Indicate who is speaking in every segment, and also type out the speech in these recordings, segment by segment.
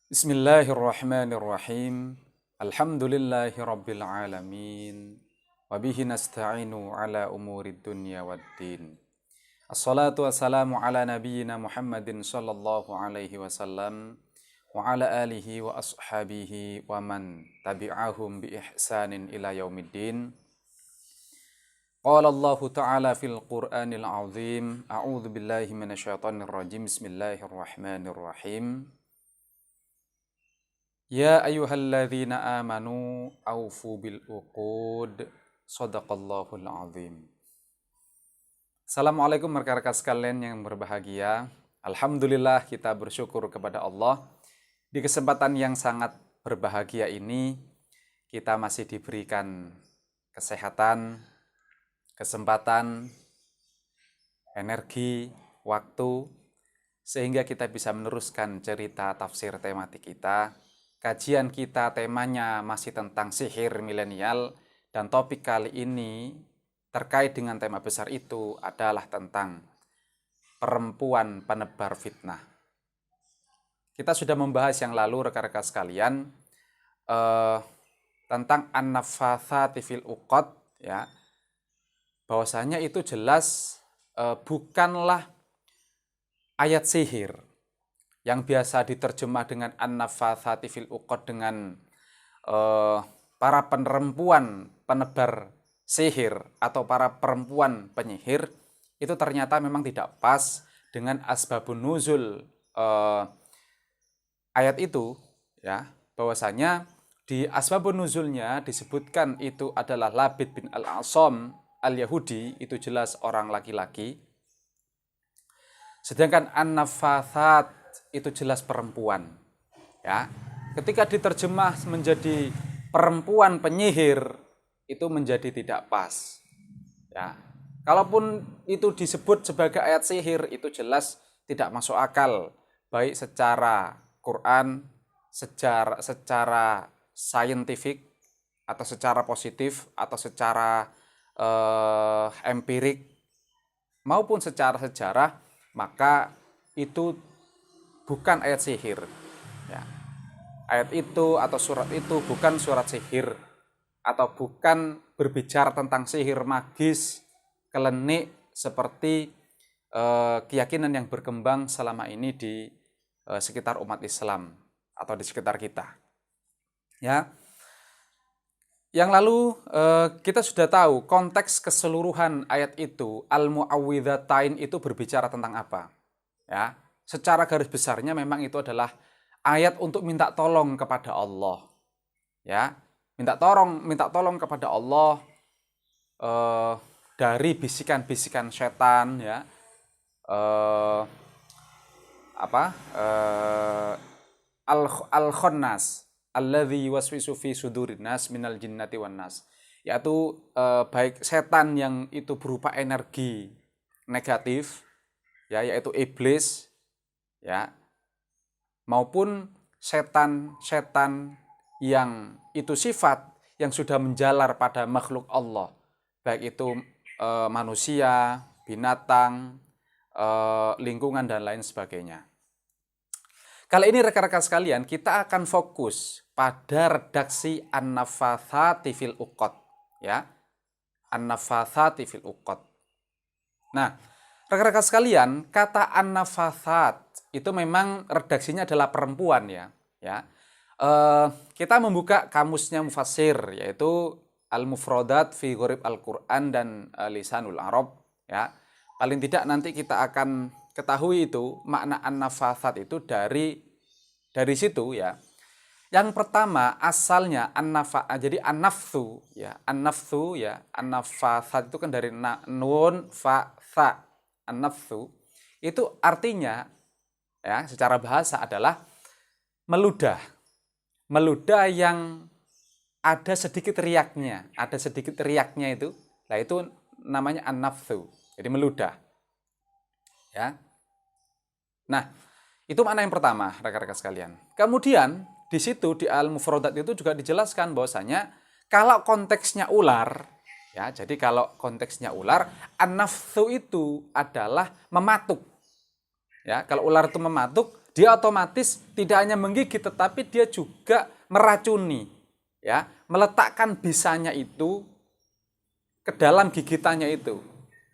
Speaker 1: Bismillahirrahmanirrahim. Alhamdulillahi rabbil alamin. Wabihi nasta'inu ala umurid dunya waddin. Assalatu wassalamu ala nabiyyina Muhammadin sallallahu alaihi wasallam wa ala alihi wa ashabihi wa man tabi'ahum bi ihsanin ila yaumiddin. Qala Allah ta'ala fil Qur'anil azim. A'udzu billahi minasyaitonir rajim. Bismillahirrahmanirrahim. Ya ayyuhalladzina amanu aufu bil uqud. Shadaqallahul azim. Assalamualaikum rekan-rekan sekalian yang berbahagia. Alhamdulillah kita bersyukur kepada Allah. Di kesempatan yang sangat berbahagia ini, kita masih diberikan kesehatan, kesempatan, energi, waktu, sehingga kita bisa meneruskan cerita tafsir tematik kita. Kajian kita temanya masih tentang sihir milenial, dan topik kali ini terkait dengan tema besar itu adalah tentang perempuan penebar fitnah. Kita sudah membahas yang lalu rekan-rekan sekalian tentang an-naffatsati fil uqad, ya. Bahwasanya itu jelas bukanlah ayat sihir yang biasa diterjemah dengan an-naffatsati fil uqad dengan para perempuan penebar sihir atau para perempuan penyihir, itu ternyata memang tidak pas dengan asbabun nuzul ayat itu, ya. Bahwasanya di asbabun nuzulnya disebutkan itu adalah Labid bin al-A'sam al-Yahudi, itu jelas orang laki-laki. Sedangkan an-naffatsat itu jelas perempuan, ya. Ketika diterjemah menjadi perempuan penyihir, itu menjadi tidak pas, ya. Kalaupun itu disebut sebagai ayat sihir, itu jelas tidak masuk akal, baik secara Quran, secara saintifik, atau secara positif, atau secara empirik, maupun secara sejarah, maka itu bukan ayat sihir, ya. Ayat itu atau surat itu bukan surat sihir, atau bukan berbicara tentang sihir magis, kelenik, seperti keyakinan yang berkembang selama ini di sekitar umat Islam atau di sekitar kita, ya. Yang lalu kita sudah tahu konteks keseluruhan ayat itu, al-mu'awwidzatain itu berbicara tentang apa, ya. Secara garis besarnya memang itu adalah ayat untuk minta tolong kepada Allah, ya. Minta tolong kepada Allah dari bisikan-bisikan setan, ya. Al-khannas alladzi yuwaswisu fi sudurin nas minal jinnati wan nas, yaitu baik setan yang itu berupa energi negatif, ya, yaitu iblis, ya, maupun setan-setan yang itu sifat yang sudah menjalar pada makhluk Allah, baik itu manusia, binatang, lingkungan, dan lain sebagainya. Kali ini rekan-rekan sekalian, kita akan fokus pada redaksi an-naffatsati fil uqad, ya. An-naffatsati fil uqad. Nah, rekan-rekan sekalian, kata an-naffatsat itu memang redaksinya adalah perempuan, ya. Kita membuka kamusnya mufassir, yaitu Al-Mufradat fi Gharib Al-Quran dan Lisanul Arab, ya. Paling tidak nanti kita akan ketahui itu makna an-naffatsat itu dari situ, ya. Yang pertama asalnya jadi an-nafsu, ya. An-nafsu, ya. An-naffatsat itu kan dari nun fa tha. An-nafsu itu artinya, ya, secara bahasa adalah meludah. Meludah yang ada sedikit riaknya, itu. Nah, itu namanya an-nafsu. Jadi meludah, ya. Nah, itu makna yang pertama, rekan-rekan sekalian. Kemudian di situ di Al-Mufradat itu juga dijelaskan bahwasanya kalau konteksnya ular, ya, jadi kalau konteksnya ular, an-nafsu itu adalah mematuk. Ya, kalau ular itu mematuk, dia otomatis tidak hanya menggigit tetapi dia juga meracuni, ya, meletakkan bisanya itu ke dalam gigitannya itu.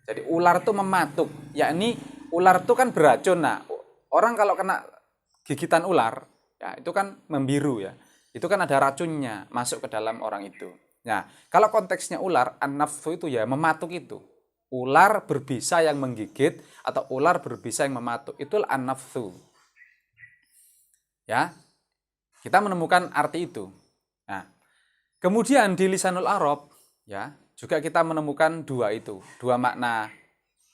Speaker 1: Jadi ular itu mematuk, yakni ular itu kan beracun. Nah, orang kalau kena gigitan ular, ya itu kan membiru ya. Itu kan ada racunnya masuk ke dalam orang itu. Nah, kalau konteksnya ular, an-nafsu itu ya mematuk itu. Ular berbisa yang menggigit atau ular berbisa yang mematuk, itulah an-nafsu. Ya, kita menemukan arti itu. Nah, kemudian di lisanul Arab, ya, juga kita menemukan dua makna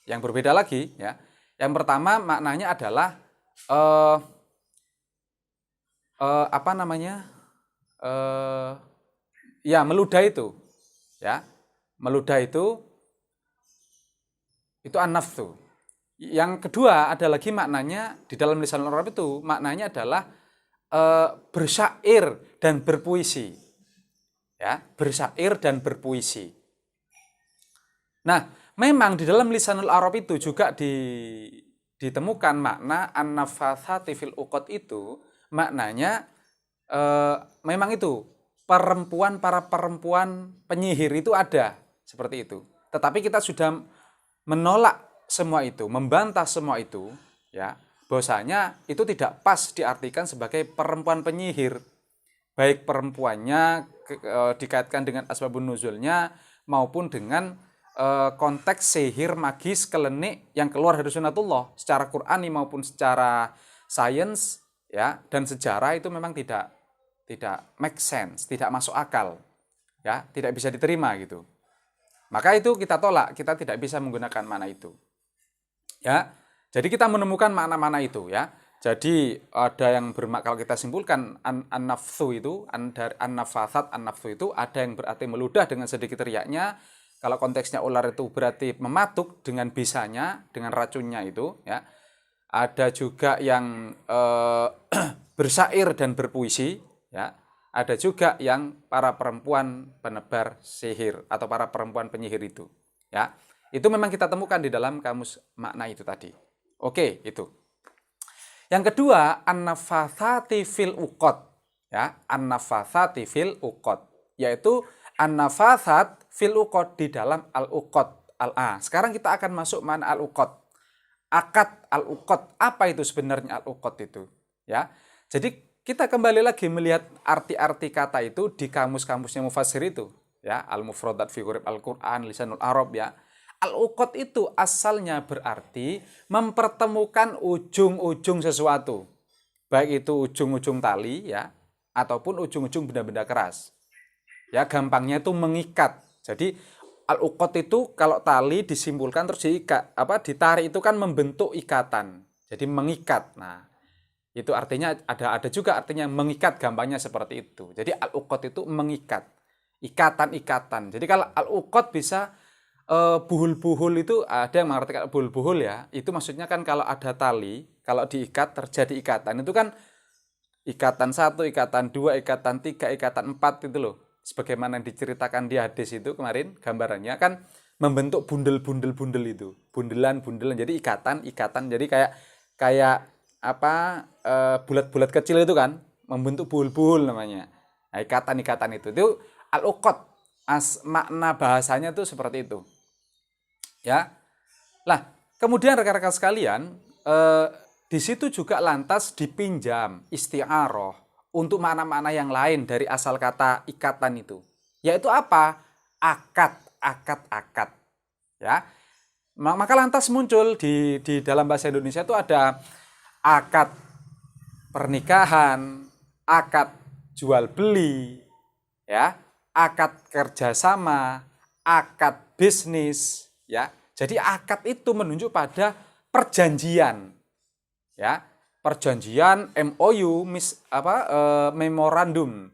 Speaker 1: yang berbeda lagi, ya. Yang pertama maknanya adalah apa namanya? Ya, meludah itu. Ya. Meludah itu an-nafsu. Yang kedua ada lagi maknanya di dalam lisanul Arab itu, maknanya adalah bersyair dan berpuisi. Ya, bersyair dan berpuisi. Nah, memang di dalam lisanul Arab itu juga ditemukan makna an-nafathati fil uqad itu, maknanya memang itu para perempuan penyihir itu ada seperti itu. Tetapi kita sudah menolak semua itu, membantah semua itu, ya. Bahwasanya itu tidak pas diartikan sebagai perempuan penyihir. Baik perempuannya dikaitkan dengan asbabun nuzulnya maupun dengan konteks sihir magis kelenik yang keluar dari sunnatullah secara Qur'ani maupun secara sains, ya, dan sejarah itu memang tidak make sense, tidak masuk akal, ya, tidak bisa diterima gitu. Maka itu kita tolak, kita tidak bisa menggunakan makna itu. Ya, jadi kita menemukan makna-makna itu, ya. Jadi ada yang kalau kita simpulkan an-nafsu itu, an-nafathat, an-nafsu itu ada yang berarti meludah dengan sedikit riaknya. Kalau konteksnya ular itu berarti mematuk dengan bisanya, dengan racunnya itu, ya. Ada juga yang bersyair dan berpuisi, ya. Ada juga yang para perempuan penebar sihir atau para perempuan penyihir itu, ya. Itu memang kita temukan di dalam kamus makna itu tadi. Oke, itu. Yang kedua, an-nafathati fil uqad, ya, an-nafathati fil uqad, yaitu an-nafathat fil uqad di dalam al-uqad. Sekarang kita akan masuk mana al-uqad. Akad al-uqad, apa itu sebenarnya al-uqad itu? Ya. Jadi kita kembali lagi melihat arti-arti kata itu di kamus-kamusnya mufassir itu, ya, al-mufradat fi ghurib al-Qur'an, lisanul Arab, ya. Al-uqad itu asalnya berarti mempertemukan ujung-ujung sesuatu. Baik itu ujung-ujung tali, ya, ataupun ujung-ujung benda-benda keras. Ya, gampangnya itu mengikat. Jadi al-uqad itu kalau tali disimpulkan terus ditarik itu kan membentuk ikatan. Jadi mengikat. Nah, itu artinya ada juga artinya mengikat, gampangnya seperti itu. Jadi al-uqad itu mengikat. Ikatan-ikatan. Jadi kalau al-uqad bisa buhul-buhul itu ada yang mengartikan buhul-buhul, ya. Itu maksudnya kan kalau ada tali, kalau diikat terjadi ikatan. Itu kan ikatan 1, ikatan 2, ikatan 3, ikatan 4 itu loh. Sebagaimana diceritakan di hadis itu kemarin, gambarannya kan membentuk bundel-bundel itu. Bundelan-bundelan. Jadi ikatan. Jadi kayak bulat-bulat kecil itu kan membentuk buhul-buhul namanya. Nah, ikatan-ikatan itu al-uqad. Makna bahasanya itu seperti itu. Ya. Lah, kemudian rekan-rekan sekalian, di situ juga lantas dipinjam isti'arah untuk makna-makna yang lain dari asal kata ikatan itu. Yaitu apa? Akad. Ya. Maka lantas muncul di dalam bahasa Indonesia itu ada akad pernikahan, akad jual beli, ya, akad kerjasama, akad bisnis, ya. Jadi akad itu menunjuk pada perjanjian, ya, perjanjian MOU, memorandum,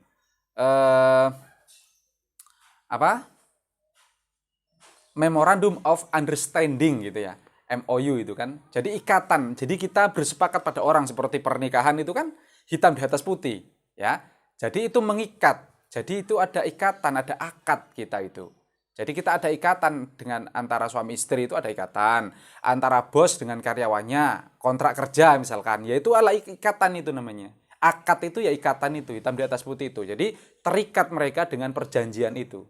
Speaker 1: memorandum of understanding gitu ya. MOU itu kan. Jadi ikatan. Jadi kita bersepakat pada orang seperti pernikahan itu kan hitam di atas putih, ya. Jadi itu mengikat. Jadi itu ada ikatan, ada akad kita itu. Jadi kita ada ikatan dengan antara suami istri, itu ada ikatan. Antara bos dengan karyawannya, kontrak kerja misalkan, yaitu adalah ikatan itu namanya. Akad itu ya ikatan itu, hitam di atas putih itu. Jadi terikat mereka dengan perjanjian itu.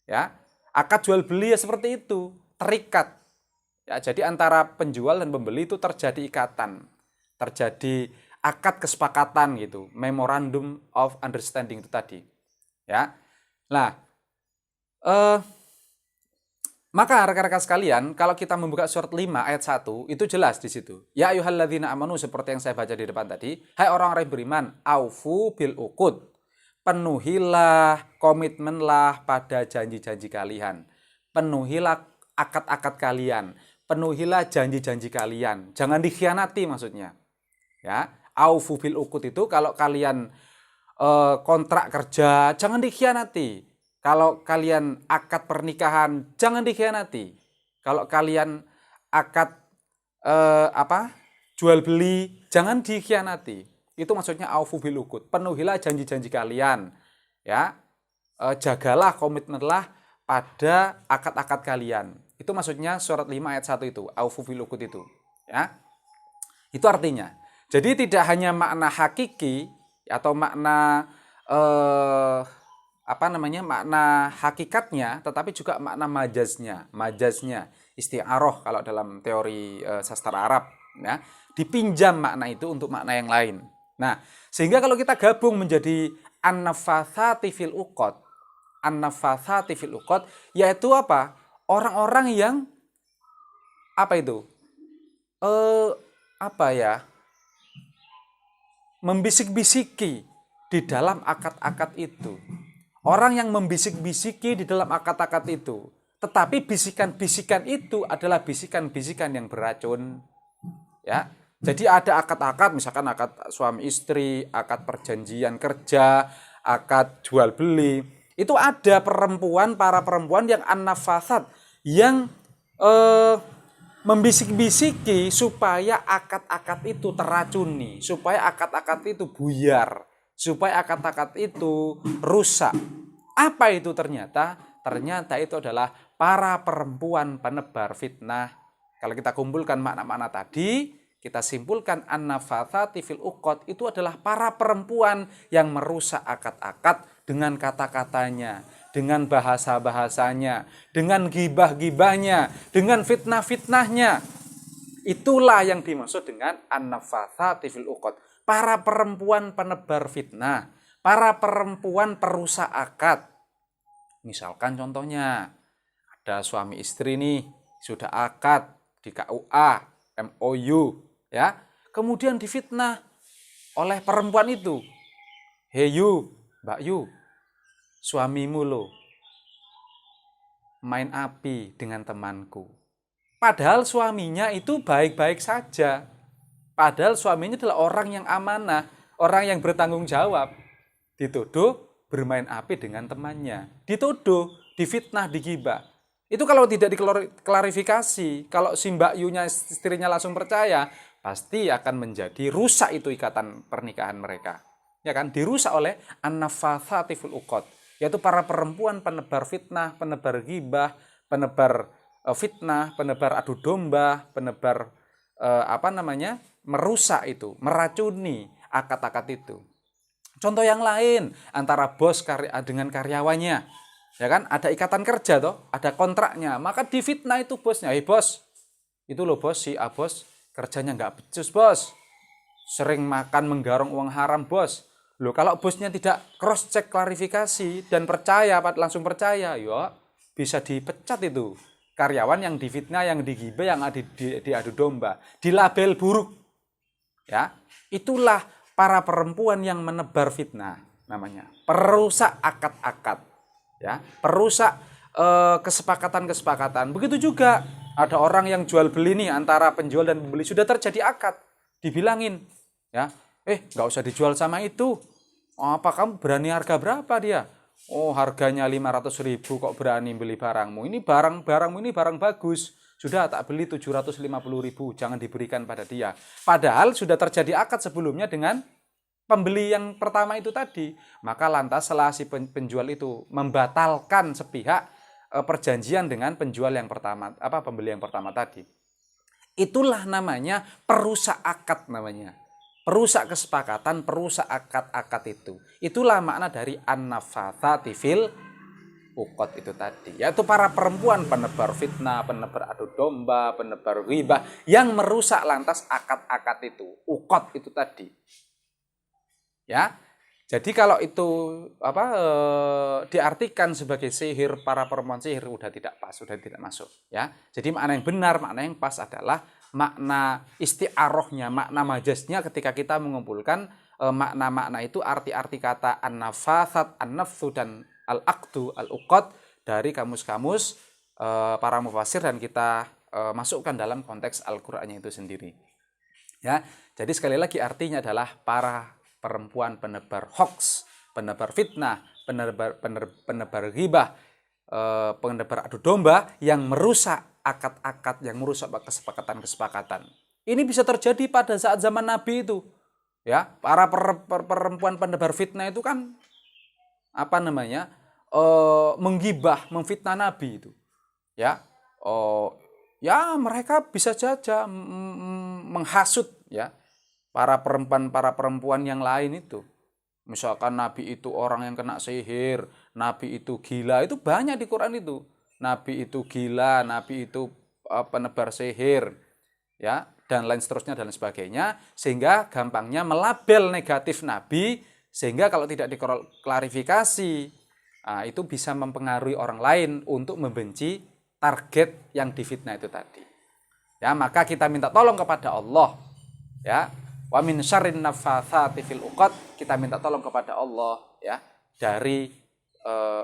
Speaker 1: Ya, akad jual beli ya seperti itu, terikat. Ya, jadi antara penjual dan pembeli itu terjadi ikatan, terjadi akad kesepakatan gitu, memorandum of understanding itu tadi. Ya, nah, maka rekan-rekan sekalian, kalau kita membuka surat 5 ayat 1, itu jelas di situ. Ya ayyuhalladzina amanu, seperti yang saya baca di depan tadi, hai orang-orang yang beriman, aufu bil uqud. Penuhilah, komitmenlah pada janji-janji kalian. Penuhilah akad-akad kalian. Penuhilah janji-janji kalian. Jangan dikhianati maksudnya. Ya, aufu bil uqud itu kalau kalian kontrak kerja, jangan dikhianati. Kalau kalian akad pernikahan, jangan dikhianati. Kalau kalian akad jual beli, jangan dikhianati. Itu maksudnya aufu bil uqud. Penuhilah janji-janji kalian. Ya, jagalah, komitmenlah pada akad-akad kalian. Itu maksudnya surat 5 ayat 1 itu, aufu bil uqud itu. Ya, itu artinya. Jadi tidak hanya makna hakiki atau makna makna hakikatnya, tetapi juga makna majaznya, isti'aroh kalau dalam teori sastra Arab, ya, dipinjam makna itu untuk makna yang lain. Nah, sehingga kalau kita gabung menjadi an-nafathati fil uqad, yaitu apa? Orang-orang yang membisik-bisiki di dalam akad-akad itu. Orang yang membisik-bisiki di dalam akad-akad itu. Tetapi bisikan-bisikan itu adalah bisikan-bisikan yang beracun. Ya. Jadi ada akad-akad, misalkan akad suami istri, akad perjanjian kerja, akad jual beli. Itu ada para perempuan yang an-nafasat, yang membisik-bisiki supaya akad-akad itu teracuni, supaya akad-akad itu buyar, supaya akad-akad itu rusak. Apa itu ternyata? Ternyata itu adalah para perempuan penebar fitnah. Kalau kita kumpulkan makna-makna tadi, kita simpulkan an-nafathati fil uqad itu adalah para perempuan yang merusak akad-akad dengan kata-katanya, dengan bahasa-bahasanya, dengan gibah-gibahnya, dengan fitnah-fitnahnya. Itulah yang dimaksud dengan an-nafathati fil uqad. Para perempuan penebar fitnah, para perempuan perusak akad. Misalkan contohnya, ada suami istri nih, sudah akad di KUA, MOU, ya. Kemudian difitnah oleh perempuan itu. Hey you, Mbak Yu, suamimu lo main api dengan temanku. Padahal suaminya itu baik-baik saja. Padahal suaminya adalah orang yang amanah, orang yang bertanggung jawab. Dituduh bermain api dengan temannya. Dituduh, difitnah, digibah. Itu kalau tidak diklarifikasi, kalau si Mbak Yunya istrinya langsung percaya, pasti akan menjadi rusak itu ikatan pernikahan mereka. Ya kan, dirusak oleh an-nafathati fil uqad, yaitu para perempuan penebar fitnah, penebar gibah, penebar fitnah, penebar adu domba, penebar merusak itu, meracuni akad-akad itu. Contoh yang lain, antara bos dengan karyawannya, ya kan, ada ikatan kerja toh, ada kontraknya, maka difitnah itu bosnya. Hei bos, itu loh bos, si A bos kerjanya nggak becus bos, sering makan menggarong uang haram bos. Loh, kalau bosnya tidak cross check klarifikasi dan percaya, langsung percaya, ya bisa dipecat itu karyawan yang difitnah, yang digibah, yang diadu domba, dilabel buruk. Ya, itulah para perempuan yang menebar fitnah namanya, perusak akad-akad, ya, perusak kesepakatan-kesepakatan. Begitu juga ada orang yang jual beli nih, antara penjual dan pembeli sudah terjadi akad, dibilangin, ya, nggak usah dijual sama itu. Apa kamu berani harga berapa dia? Oh, harganya 500.000 kok berani beli barangmu. Ini barangmu ini barang bagus. Sudah tak beli 750.000, jangan diberikan pada dia. Padahal sudah terjadi akad sebelumnya dengan pembeli yang pertama itu tadi. Maka lantas setelah si penjual itu membatalkan sepihak perjanjian dengan penjual yang pertama, pembeli yang pertama tadi. Itulah namanya perusak akad namanya. Perusak kesepakatan, perusak akad-akad itu. Itulah makna dari an-nafathati fil uqad itu tadi. Yaitu para perempuan penebar fitnah, penebar adu domba, penebar ghibah yang merusak lantas akad-akad itu. Uqad itu tadi. Ya. Jadi kalau itu diartikan sebagai sihir, para perempuan sihir udah tidak pas, sudah tidak masuk, ya. Jadi makna yang benar, makna yang pas adalah makna isti'arohnya, makna majaznya ketika kita mengumpulkan makna-makna itu, arti-arti kata an-nafathat, an-nafsu dan al-aqdu, al-uqad dari kamus-kamus para mufassir dan kita masukkan dalam konteks Al-Qur'annya itu sendiri. Ya. Jadi sekali lagi artinya adalah para perempuan penebar hoax, penebar fitnah, penebar ghibah, penebar adu domba yang merusak akad-akad, yang merusak kesepakatan-kesepakatan. Ini bisa terjadi pada saat zaman Nabi itu. Ya, para perempuan penebar fitnah itu kan menggibah, memfitnah Nabi itu. Ya. Ya mereka bisa saja menghasut ya para perempuan yang lain itu. Misalkan Nabi itu orang yang kena sihir, Nabi itu gila, itu banyak di Quran itu. Nabi itu gila, Nabi itu penebar sihir, ya, dan lain seterusnya dan sebagainya, sehingga gampangnya melabel negatif Nabi, sehingga kalau tidak diklarifikasi, itu bisa mempengaruhi orang lain untuk membenci target yang difitnah itu tadi. Ya, maka kita minta tolong kepada Allah, ya. Wa min syarrin nafatsati fil uqad, kita minta tolong kepada Allah ya dari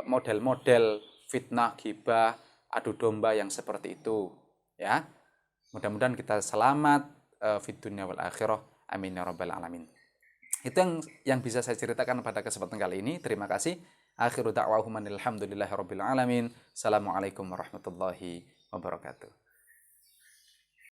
Speaker 1: model-model fitnah, ghibah, adu domba yang seperti itu ya. Mudah-mudahan kita selamat fid dunya wal akhirah. Amin ya rabbal alamin. Itu yang bisa saya ceritakan pada kesempatan kali ini. Terima kasih. Akhiru da'wahum alhamdulillahi rabbil alamin. Assalamualaikum warahmatullahi wabarakatuh.